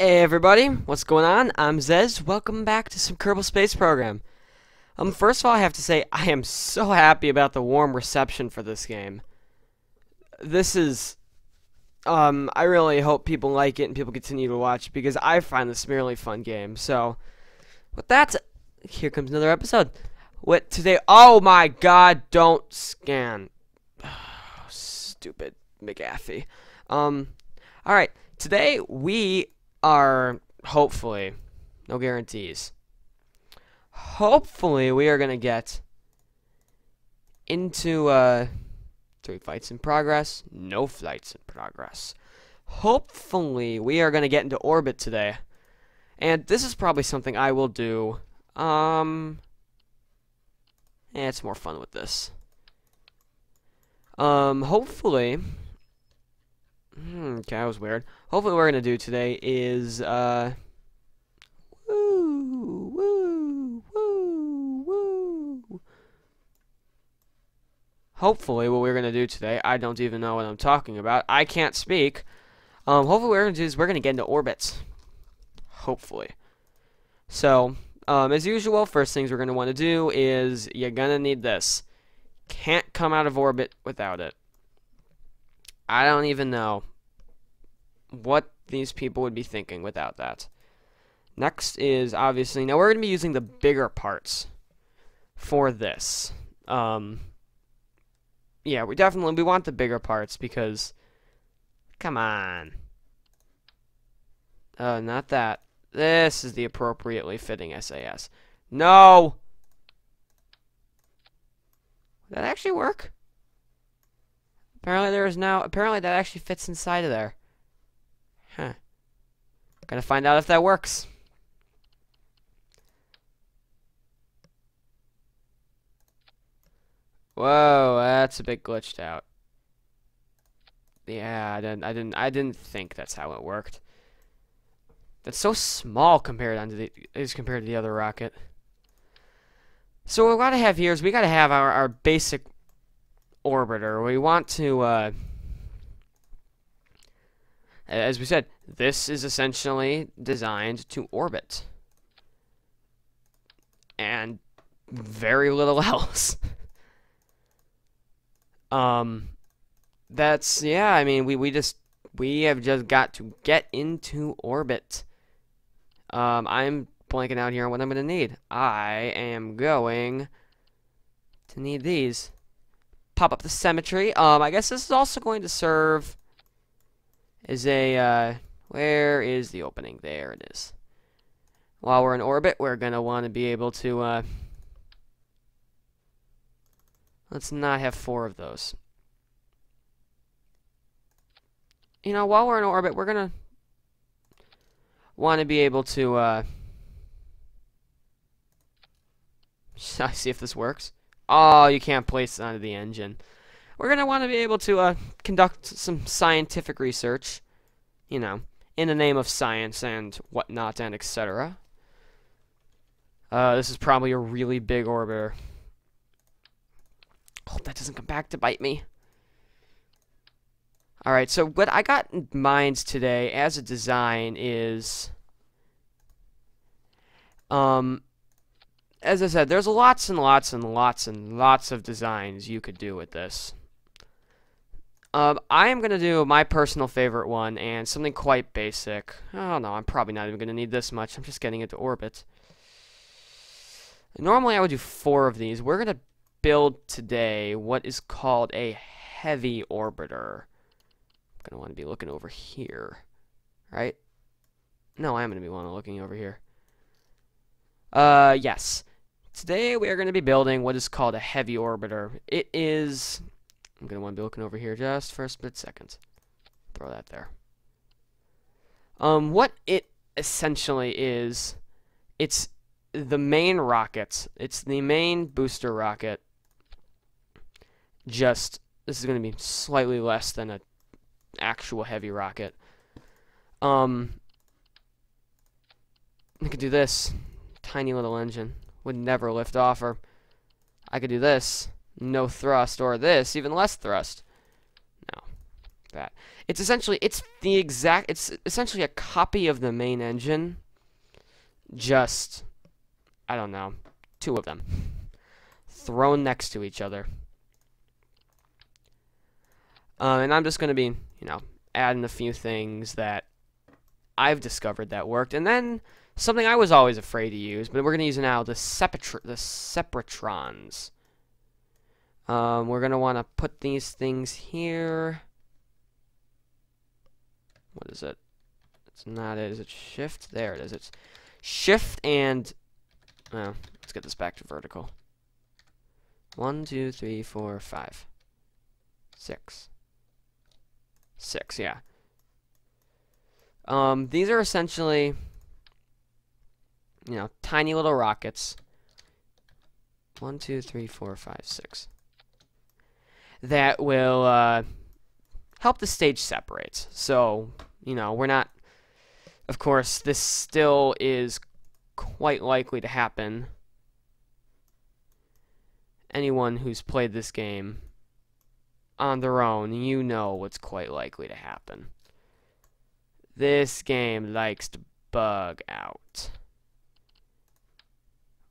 Hey everybody, what's going on? I'm Zez. Welcome back to some Kerbal Space Program. First of all, I have to say I am so happy about the warm reception for this game. This is, I really hope people like it and people continue to watch because I find this a really fun game. So, with that, here comes another episode. What today? Oh my God! Don't scan. Stupid McAfee. All right. Today we are hopefully, no guarantees, hopefully we are going to get into 3 flights in progress, no flights in progress. Hopefully we are going to get into orbit today, and this is probably something I will do. It's more fun with this. Hopefully. Okay, that was weird. Hopefully what we're going to do today is, woo, woo, woo, woo. Hopefully what we're going to do today, I don't even know what I'm talking about. I can't speak. Hopefully what we're going to do is we're going to get into orbit. Hopefully. So, as usual, first things we're going to want to do is you're going to need this. Can't come out of orbit without it. I don't even know what these people would be thinking without that. Next is obviously, now we're going to be using the bigger parts for this. Yeah, we want the bigger parts because, come on. Not that. This is the appropriately fitting SAS. No! Did that actually work? Apparently that actually fits inside of there. Huh. Gonna find out if that works. Whoa, that's a bit glitched out. Yeah, I didn't think that's how it worked. That's so small compared to the other rocket. So what we gotta have here is we gotta have our basic orbiter. We want to, as we said, this is essentially designed to orbit. And very little else. Yeah, I mean, we have just got to get into orbit. I'm blanking out here on what I'm going to need. I am going to need these. Pop up the symmetry. I guess this is also going to serve as a, where is the opening? There it is. While we're in orbit, we're going to want to be able to, let's not have 4 of those. You know, while we're in orbit, we're going to want to be able to, see if this works. Oh, you can't place it onto the engine. We're going to want to be able to conduct some scientific research, you know, in the name of science and whatnot and etc. This is probably a really big orbiter. Hope that doesn't come back to bite me. Alright, so what I got in mind today as a design is, as I said, there's lots and lots and lots and lots of designs you could do with this. I am going to do my personal favorite one and something quite basic. Oh no, I'm probably not even going to need this much. I'm just getting into orbit. Normally I would do 4 of these. We're going to build today what is called a heavy orbiter. I'm going to want to be looking over here. Right? No, I'm going to be looking over here. Yes. Today we are going to be building what is called a heavy orbiter. It is, I'm going to want to be looking over here just for a split second. Throw that there. What it essentially is, it's the main rocket. It's the main booster rocket. Just, this is going to be slightly less than an actual heavy rocket. I could do this. Tiny little engine. Would never lift off, or I could do this. No thrust, or this, even less thrust. No. that. It's essentially it's essentially a copy of the main engine. Just I don't know, 2 of them thrown next to each other. And I'm just going to be, adding a few things that I've discovered that worked. And then something I was always afraid to use, but we're going to use it now, the separatrons. We're going to want to put these things here. What is it? It's not it. Is it shift? There it is. It's shift and... Well, let's get this back to vertical. 1, 2, 3, 4, 5. 6. 6, yeah. These are essentially, tiny little rockets. 1, 2, 3, 4, 5, 6. That will help the stage separate. So, we're not. Of course, this still is quite likely to happen. Anyone who's played this game on their own, you know what's quite likely to happen. This game likes to bug out.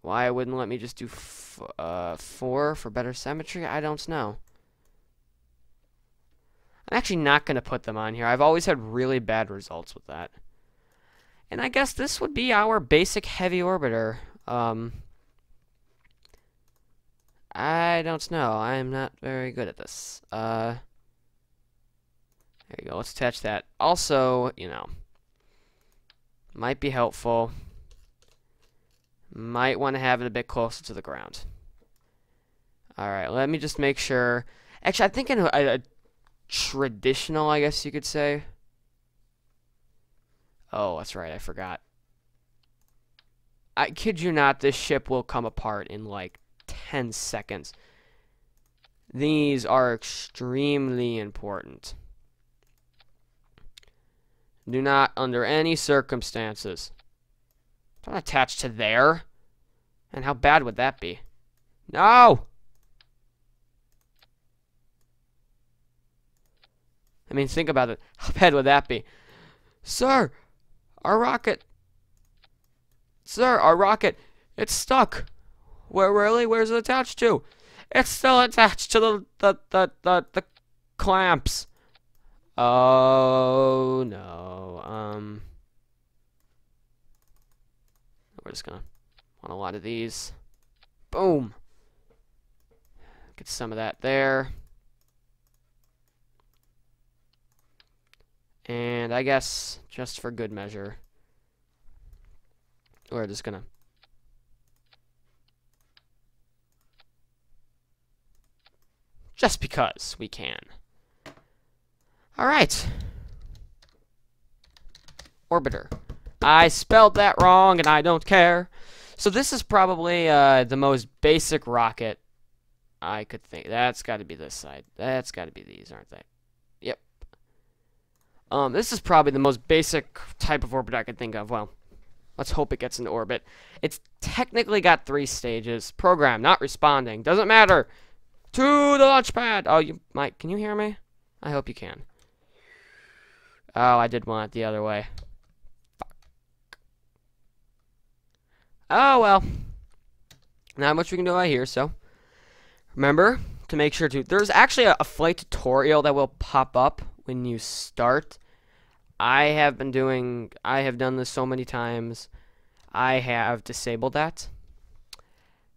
Why it wouldn't let me just do 4 for better symmetry? I don't know. I'm actually not going to put them on here. I've always had really bad results with that. And I guess this would be our basic heavy orbiter. I don't know. I'm not very good at this. There you go. Let's attach that. Also, might be helpful. Might want to have it a bit closer to the ground. Alright, let me just make sure. Actually, I think in a traditional, I guess you could say. Oh, that's right. I forgot. I kid you not, this ship will come apart in like 10 seconds. These are extremely important. Do not, under any circumstances, don't attach to there. And how bad would that be? No! I mean, think about it. How bad would that be? Sir, our rocket. Sir, our rocket. It's stuck. Where really? Where's it attached to? It's still attached to the clamps. Oh no. We're just gonna want a lot of these. Boom. Get some of that there. And I guess just for good measure, we're just gonna just because we can. Alright. Orbiter. I spelled that wrong and I don't care. So this is probably the most basic rocket I could think. That's got to be this side. That's got to be these, aren't they? Yep. This is probably the most basic type of orbit I could think of. Well, let's hope it gets into orbit. It's technically got 3 stages. Program, not responding. Doesn't matter. To the launch pad. Oh, you might. Can you hear me? I hope you can. Oh, I did want it the other way. Fuck. Oh, well. Not much we can do out here, so. Remember to make sure to. There's actually a flight tutorial that will pop up when you start. I have done this so many times. I have disabled that.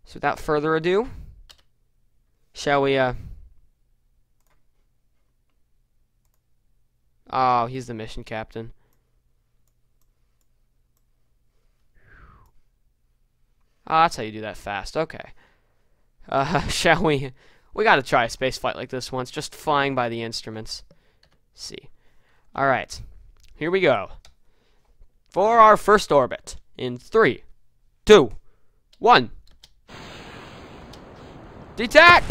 So without further ado, shall we, Oh, he's the mission captain. Oh, that's how you do that fast. Okay. Shall we? We gotta try a space flight like this once, just flying by the instruments. Let's see. Alright. Here we go. For our first orbit. In 3, 2, 1. Detach!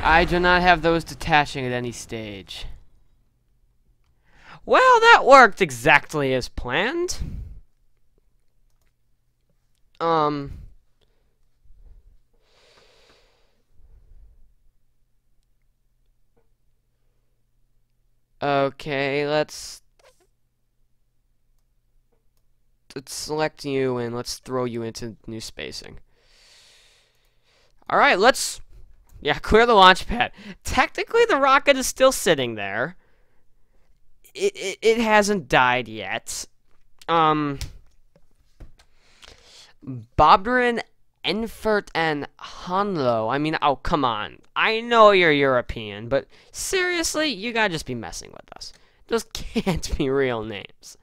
I do not have those detaching at any stage. Well, that worked exactly as planned. Um... Okay, let's select you and let's throw you into new spacing. Alright, yeah, clear the launch pad. Technically, the rocket is still sitting there. It hasn't died yet. Bobrin, Enfert, and Hanlo. I mean, oh, come on. I know you're European, but seriously, you gotta just be messing with us. Those can't be real names.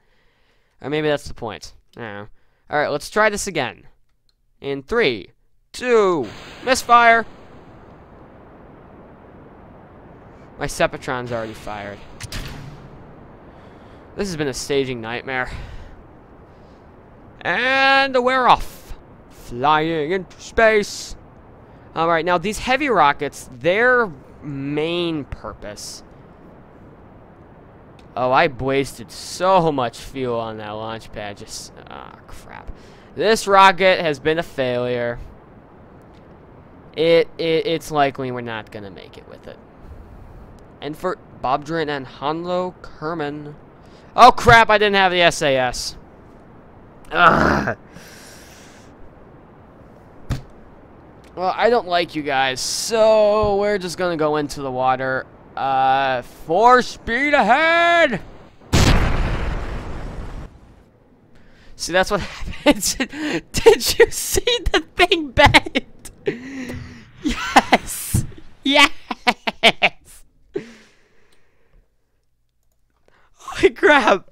Or maybe that's the point. No. Alright, let's try this again. In 3, 2, misfire! My Sepatron's already fired. This has been a staging nightmare. And we're off. Flying into space. Alright, now these heavy rockets, their main purpose... Oh, I wasted so much fuel on that launch pad. Just, crap. This rocket has been a failure. It's likely we're not gonna make it with it. And for Bobdrin and Hanlo Kerman. Oh crap, I didn't have the SAS. Ugh. Well, I don't like you guys, so we're just gonna go into the water. 4 speed ahead! See, that's what happens. Did you see the thing bend? Yes! Yes! Holy crap!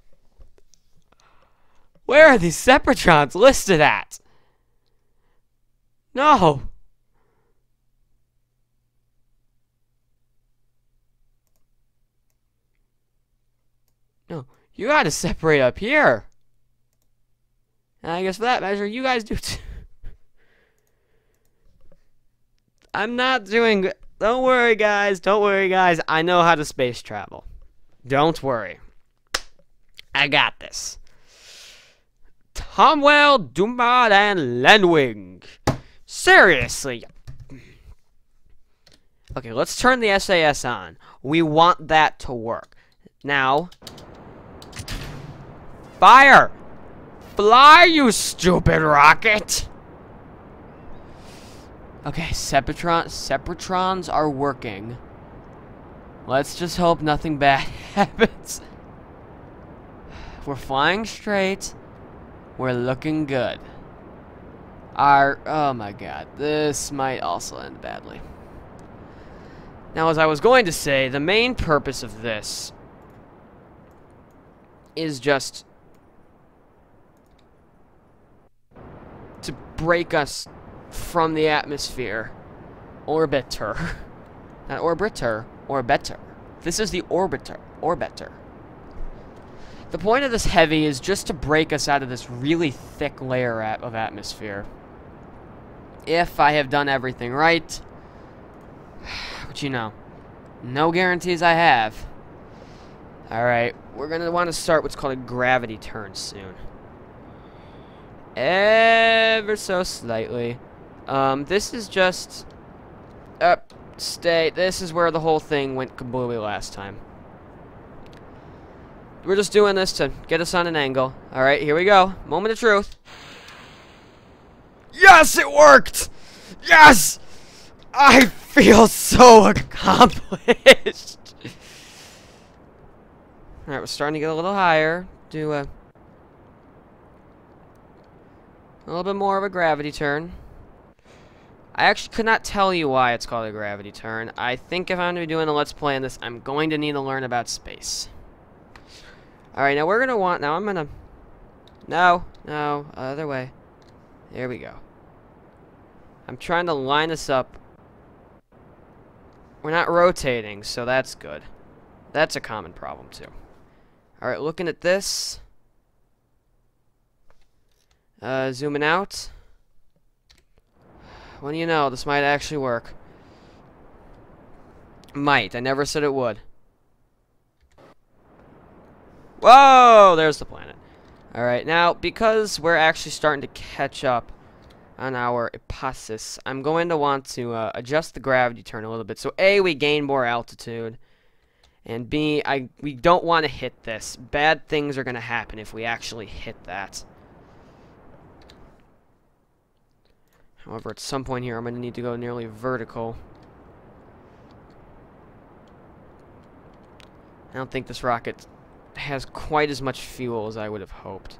Where are these Separatrons listed at? No! No, you gotta separate up here. And I guess for that measure, you guys do too. I'm not doing good. Don't worry, guys. Don't worry, guys. I know how to space travel. Don't worry. I got this. Tomwell, Dumbad, and Lenwing. Seriously. Okay, let's turn the SAS on. We want that to work. Now, fire! Fly, you stupid rocket! Okay, Separatrons are working. Let's just hope nothing bad happens. We're flying straight. We're looking good. Oh my god, this might also end badly. Now, as I was going to say, the main purpose of this is just to break us from the atmosphere. Orbiter. Not orbiter, orbiter. This is the orbiter. Orbiter. The point of this heavy is just to break us out of this really thick layer of atmosphere. If I have done everything right. But you know, no guarantees I have. Alright, we're going to want to start what's called a gravity turn soon. Ever so slightly. This is just... stay. This is where the whole thing went kablooey last time. We're just doing this to get us on an angle. Alright, here we go. Moment of truth. Yes, it worked! Yes! I feel so accomplished! Alright, we're starting to get a little higher. Do a little bit more of a gravity turn. I actually could not tell you why it's called a gravity turn. I think if I'm going to be doing a Let's Play on this, I'm going to need to learn about space. Alright, now we're going to want... Now I'm going to... No, other way. There we go. I'm trying to line us up. We're not rotating, so that's good. That's a common problem, too. Alright, looking at this. Zooming out. What do you know? This might actually work. Might. I never said it would. Whoa! There's the planet. Alright, now, because we're actually starting to catch up on our Ipassis, I'm going to want to adjust the gravity turn a little bit. So A, we gain more altitude, and B, we don't want to hit this. Bad things are going to happen if we actually hit that. However, at some point here, I'm going to need to go nearly vertical. I don't think this rocket has quite as much fuel as I would have hoped.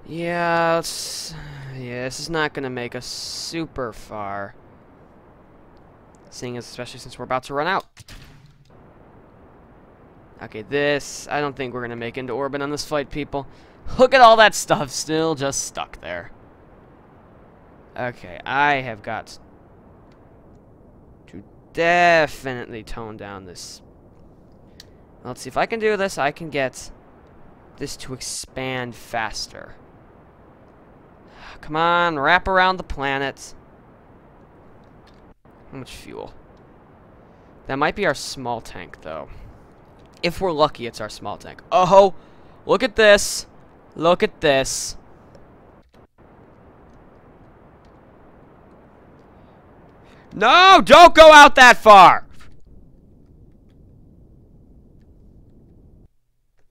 Yeah, this is not going to make us super far. Seeing as, especially since we're about to run out. Okay, I don't think we're going to make into orbit on this flight, people. Look at all that stuff still just stuck there. Okay, I have got to definitely tone down this. Let's see if I can do this. I can get this to expand faster. Come on, wrap around the planet. How much fuel? That might be our small tank, though. If we're lucky, it's our small tank. Oh, look at this. Look at this. No, don't go out that far.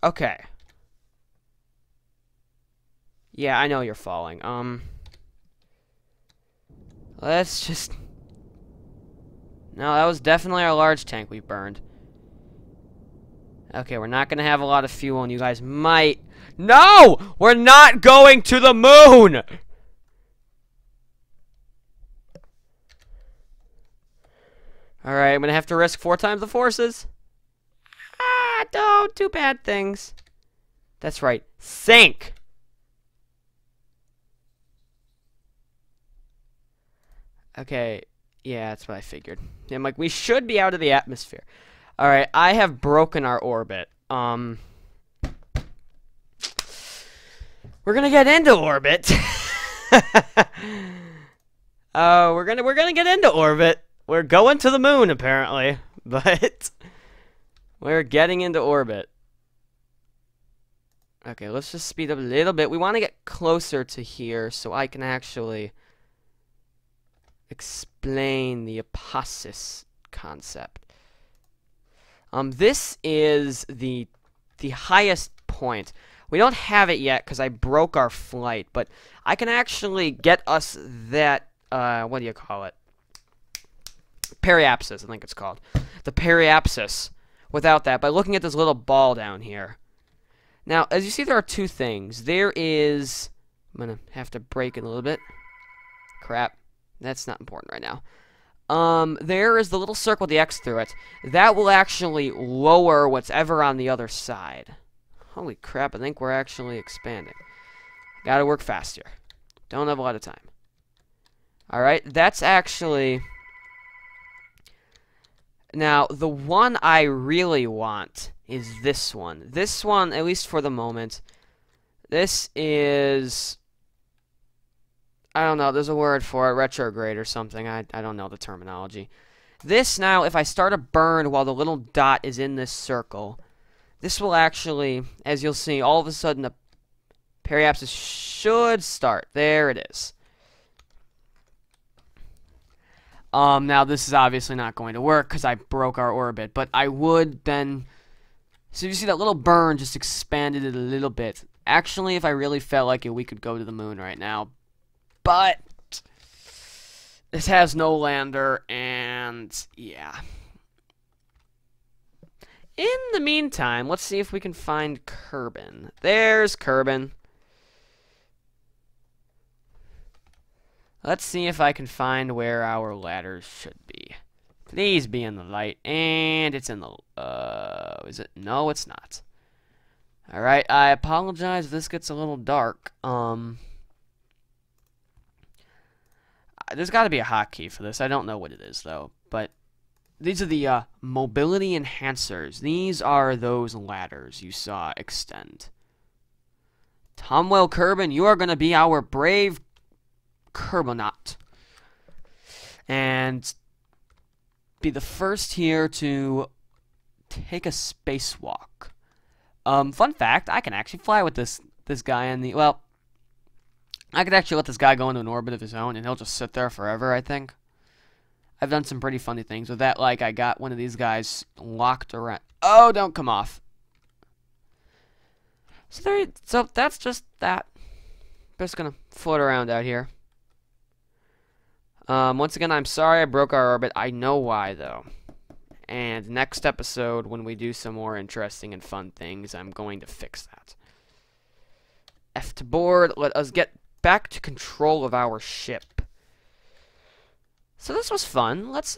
Okay. Yeah, I know you're falling. Let's just... No, that was definitely our large tank we burned. Okay, we're not gonna have a lot of fuel, and you guys might... No! We're not going to the moon! Alright, I'm gonna have to risk 4 times the forces. Ah, don't do bad things. That's right. Sink! Okay, yeah, that's what I figured. I'm like, we should be out of the atmosphere. Alright, I have broken our orbit. We're gonna get into orbit. We're gonna get into orbit. We're going to the moon, apparently. But we're getting into orbit. Okay, let's just speed up a little bit. We want to get closer to here so I can actually explain the Ipassis concept. This is the highest point. We don't have it yet because I broke our flight, but I can actually get us that, what do you call it? Periapsis, I think it's called. The periapsis without that, by looking at this little ball down here. Now, as you see, there are 2 things. There is... I'm going to have to break it a little bit. Crap. That's not important right now. There is the little circle with the X through it. That will actually lower what's ever on the other side. Holy crap, I think we're actually expanding. Gotta work faster. Don't have a lot of time. Alright, that's actually... Now, the one I really want is this one. This one, at least for the moment, this is... I don't know, there's a word for it, retrograde or something. I don't know the terminology. This now, if I start a burn while the little dot is in this circle, this will actually, as you'll see, all of a sudden the periapsis should start. There it is. Now this is obviously not going to work because I broke our orbit, but I would then... So you see that little burn just expanded it a little bit. Actually, if I really felt like it, we could go to the moon right now. But this has no lander, and yeah. In the meantime, let's see if we can find Kerban. There's Kerban. Let's see if I can find where our ladders should be. Please be in the light, and it's in the... is it? No, it's not. Alright, I apologize if this gets a little dark. There's got to be a hotkey for this. I don't know what it is, though. But these are the mobility enhancers. These are those ladders you saw extend. Tomwell Kerban, you are going to be our brave Kerbonaut. And be the first here to take a spacewalk. Fun fact, I can actually fly with this guy in the, well, I could actually let this guy go into an orbit of his own, and he'll just sit there forever, I think. I've done some pretty funny things with that, like I got one of these guys locked around. Oh, don't come off. So that's just that. Just gonna float around out here. Once again, I'm sorry I broke our orbit. I know why, though. And next episode, when we do some more interesting and fun things, I'm going to fix that. F to board. Let us get back to control of our ship. So this was fun. Let's,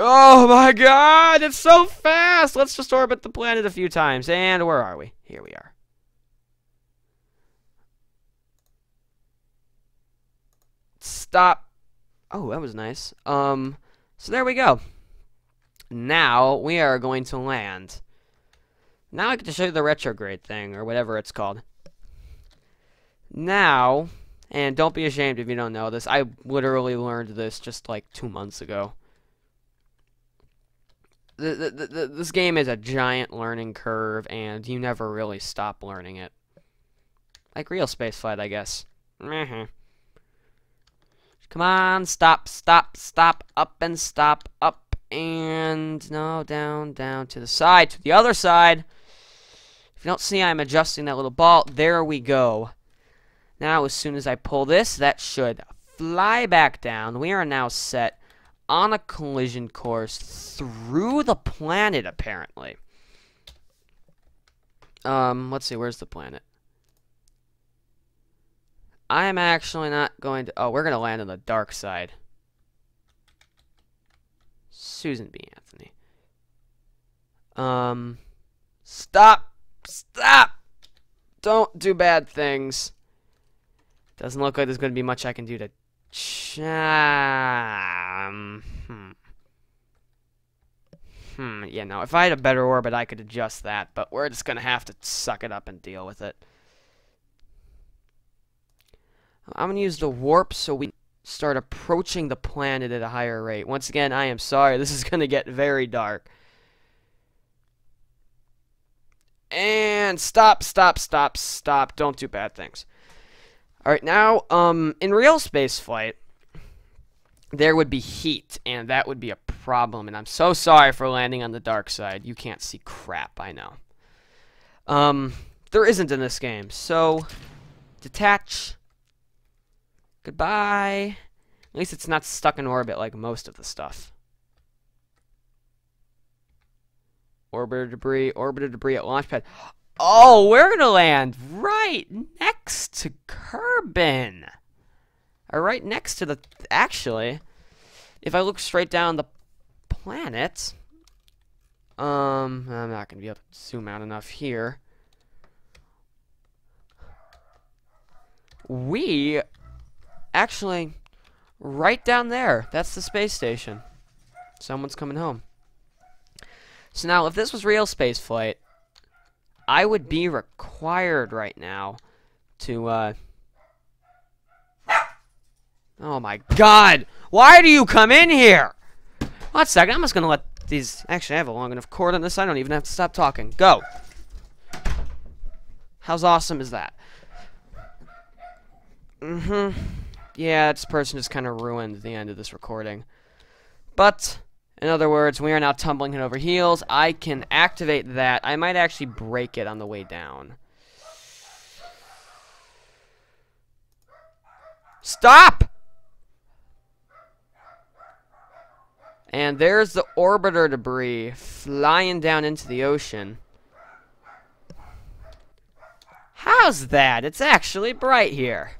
Oh my god! It's so fast! Let's just orbit the planet a few times. And where are we? Here we are. Stop. Oh, that was nice. So there we go. Now we are going to land. Now I get to show you the retrograde thing, or whatever it's called. Now, and don't be ashamed if you don't know this, I literally learned this just like 2 months ago. This game is a giant learning curve, and you never really stop learning it. Like real spaceflight, I guess. Come on, stop, stop, stop, up and stop, up and no, down, down to the side, to the other side. If you don't see, I'm adjusting that little ball. There we go. Now, as soon as I pull this, that should fly back down. We are now set on a collision course through the planet, apparently. Let's see, where's the planet? I'm actually not going to... Oh, we're going to land on the dark side. Susan B. Anthony. Stop! Stop! Don't do bad things. Doesn't look like there's going to be much I can do to... Yeah, no. If I had a better orbit, I could adjust that. But we're just going to have to suck it up and deal with it. I'm going to use the warp so we start approaching the planet at a higher rate. Once again, I am sorry. This is going to get very dark. And stop, stop, stop, stop. Don't do bad things. Alright, now, in real space flight, there would be heat, and that would be a problem. And I'm so sorry for landing on the dark side. You can't see crap, I know. There isn't in this game. So, detach. Goodbye. At least it's not stuck in orbit like most of the stuff. Orbiter debris at launch pad. Oh, we're gonna land right next to Kerban. Or right next to the... Actually, if I look straight down the planet... I'm not gonna be able to zoom out enough here. We... Actually, right down there. That's the space station. Someone's coming home. So now, if this was real space flight, I would be required right now to, Oh my god! Why do you come in here? 1 second, I'm just gonna let these... Actually, I have a long enough cord on this, I don't even have to stop talking. Go! How's awesome is that? Yeah, this person just kind of ruined the end of this recording. But, in other words, we are now tumbling head over heels. I can activate that. I might actually break it on the way down. Stop! And there's the orbiter debris flying down into the ocean. How's that? It's actually bright here.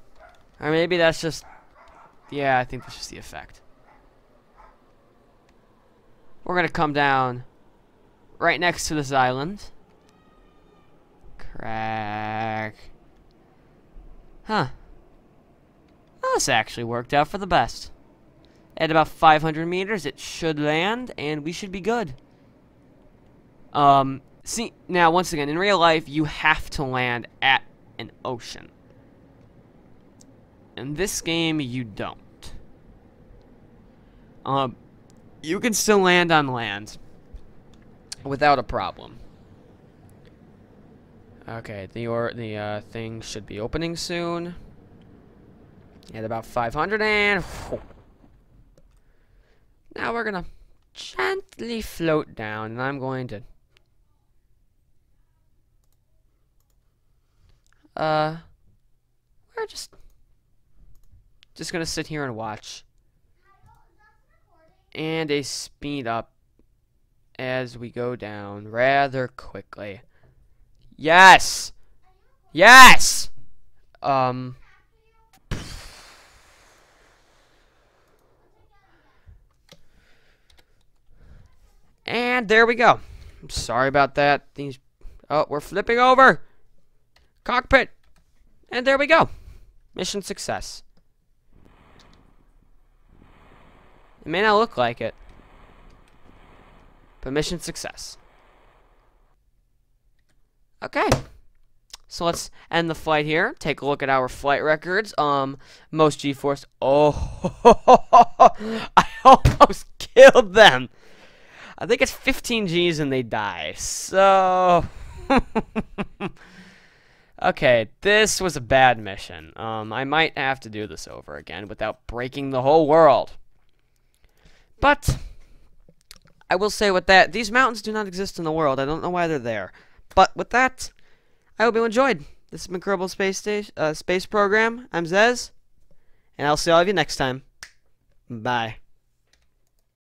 Or maybe that's just... Yeah, I think that's just the effect. We're going to come down right next to this island. Crack. Huh. Well, this actually worked out for the best. At about 500 meters, it should land, and we should be good. See, now, once again, in real life, you have to land at an ocean. In this game, you don't. You can still land on land. without a problem. Okay, the thing should be opening soon. At about 500 and... Now we're gonna gently float down, and I'm going to... We're just gonna sit here and watch. And a speed up as we go down rather quickly. Yes! Yes! And there we go. I'm sorry about that. These... Oh, we're flipping over. Cockpit. And there we go. Mission success. It may not look like it, but mission success. Okay. So let's end the flight here. Take a look at our flight records. Most G-force. Oh, I almost killed them. I think it's 15 Gs and they die. So, okay, this was a bad mission. I might have to do this over again without breaking the whole world. But I will say with that, these mountains do not exist in the world. I don't know why they're there. But with that, I hope you enjoyed. This has been Kerbal Space Program. I'm Zez, and I'll see all of you next time. Bye.